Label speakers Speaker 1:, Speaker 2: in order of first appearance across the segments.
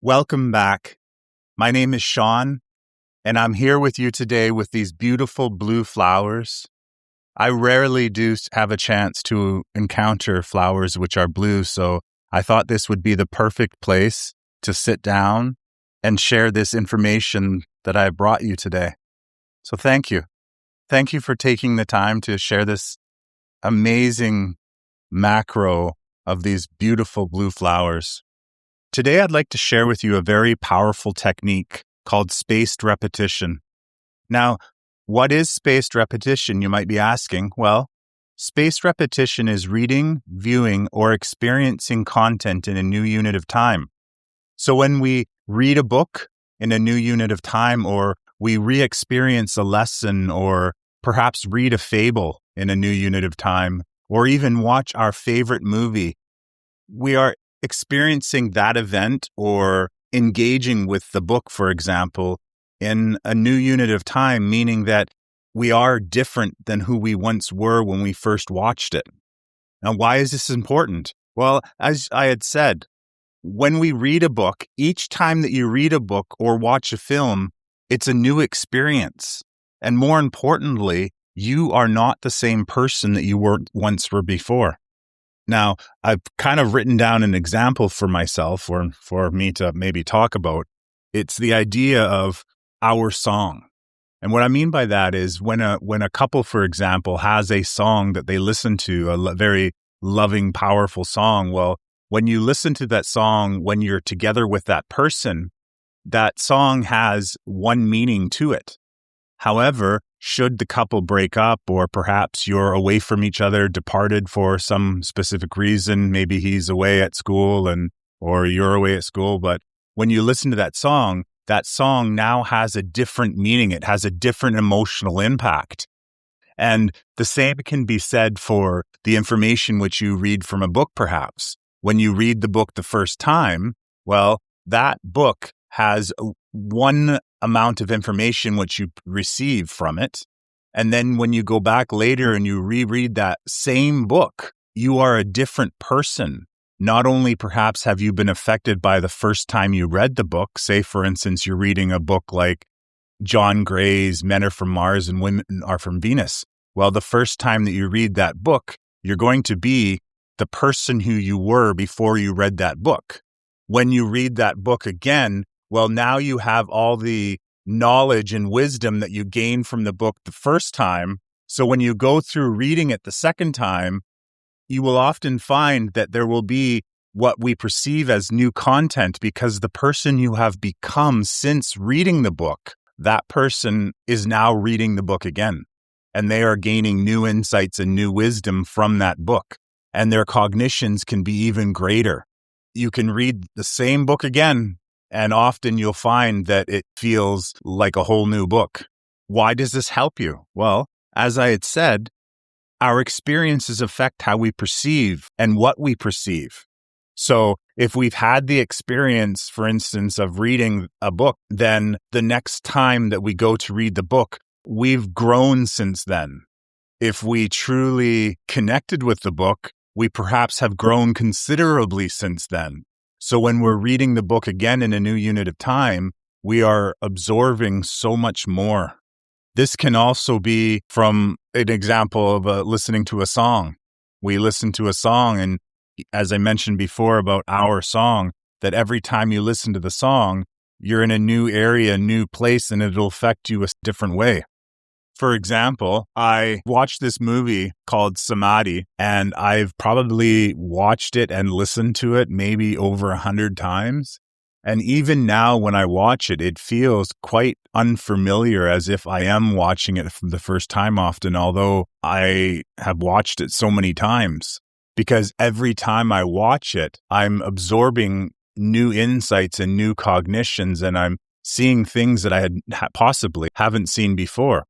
Speaker 1: Welcome back. My name is Shone, and I'm here with you today with these beautiful blue flowers. I rarely do have a chance to encounter flowers which are blue, so I thought this would be the perfect place to sit down and share this information that I brought you today. So thank you. Thank you for taking the time to share this amazing macro of these beautiful blue flowers. Today, I'd like to share with you a very powerful technique called spaced repetition. Now, what is spaced repetition, you might be asking? Well, spaced repetition is reading, viewing, or experiencing content in a new unit of time. So when we read a book in a new unit of time, or we re-experience a lesson, or perhaps read a fable in a new unit of time, or even watch our favorite movie, we are experiencing that event or engaging with the book, for example, in a new unit of time, meaning that we are different than who we once were when we first watched it. Now, why is this important? Well, as I had said, when we read a book, each time that you read a book or watch a film, it's a new experience. And more importantly, you are not the same person that you once were before. Now, I've kind of written down an example for myself or for me to maybe talk about. It's the idea of our song. And what I mean by that is when a couple, for example, has a song that they listen to, a very loving, powerful song, well, when you listen to that song, when you're together with that person, that song has one meaning to it. However, should the couple break up, or perhaps you're away from each other, departed for some specific reason, maybe he's away at school or you're away at school, but when you listen to that song now has a different meaning. It has a different emotional impact. And the same can be said for the information which you read from a book, perhaps. When you read the book the first time, well, that book has one amount of information which you receive from it. And then when you go back later and you reread that same book, you are a different person. Not only perhaps have you been affected by the first time you read the book, say for instance, you're reading a book like John Gray's Men Are From Mars and Women Are From Venus. Well, the first time that you read that book, you're going to be the person who you were before you read that book. When you read that book again, well, now you have all the knowledge and wisdom that you gained from the book the first time. So when you go through reading it the second time, you will often find that there will be what we perceive as new content because the person you have become since reading the book, that person is now reading the book again. And they are gaining new insights and new wisdom from that book. And their cognitions can be even greater. You can read the same book again, and often you'll find that it feels like a whole new book. Why does this help you? Well, as I had said, our experiences affect how we perceive and what we perceive. So if we've had the experience, for instance, of reading a book, then the next time that we go to read the book, we've grown since then. If we truly connected with the book, we perhaps have grown considerably since then. So when we're reading the book again in a new unit of time, we are absorbing so much more. This can also be from an example of listening to a song. We listen to a song, and as I mentioned before about our song, that every time you listen to the song, you're in a new area, a new place, and it'll affect you a different way. For example, I watched this movie called Samadhi, and I've probably watched it and listened to it maybe over 100 times. And even now when I watch it, it feels quite unfamiliar, as if I am watching it for the first time often, although I have watched it so many times. Because every time I watch it, I'm absorbing new insights and new cognitions, and I'm seeing things that I had possibly haven't seen before.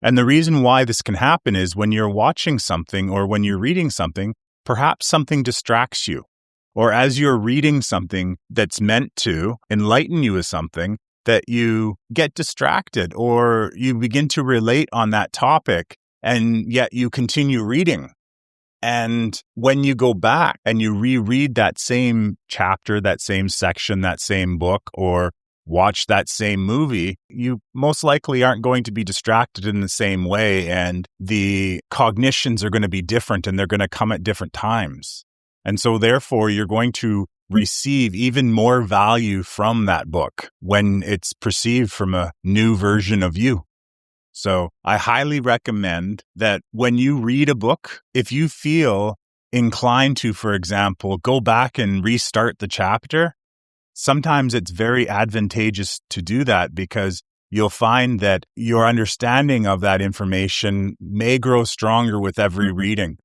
Speaker 1: And the reason why this can happen is when you're watching something or when you're reading something, perhaps something distracts you. Or as you're reading something that's meant to enlighten you with something, that you get distracted or you begin to relate on that topic, and yet you continue reading. And when you go back and you reread that same chapter, that same section, that same book, or watch that same movie, you most likely aren't going to be distracted in the same way. And the cognitions are going to be different and they're going to come at different times. And so therefore, you're going to receive even more value from that book when it's perceived from a new version of you. So I highly recommend that when you read a book, if you feel inclined to, for example, go back and restart the chapter, sometimes it's very advantageous to do that because you'll find that your understanding of that information may grow stronger with every reading.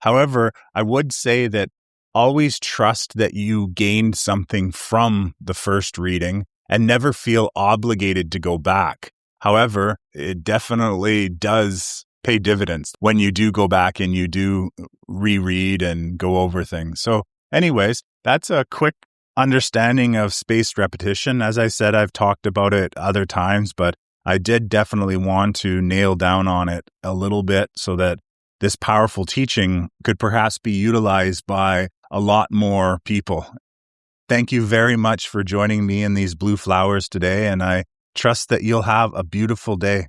Speaker 1: However, I would say that always trust that you gained something from the first reading and never feel obligated to go back. However, it definitely does pay dividends when you do go back and you do reread and go over things. So anyways, that's a quick understanding of spaced repetition. As I said, I've talked about it other times, but I did definitely want to nail down on it a little bit so that this powerful teaching could perhaps be utilized by a lot more people. Thank you very much for joining me in these blue flowers today, and I trust that you'll have a beautiful day.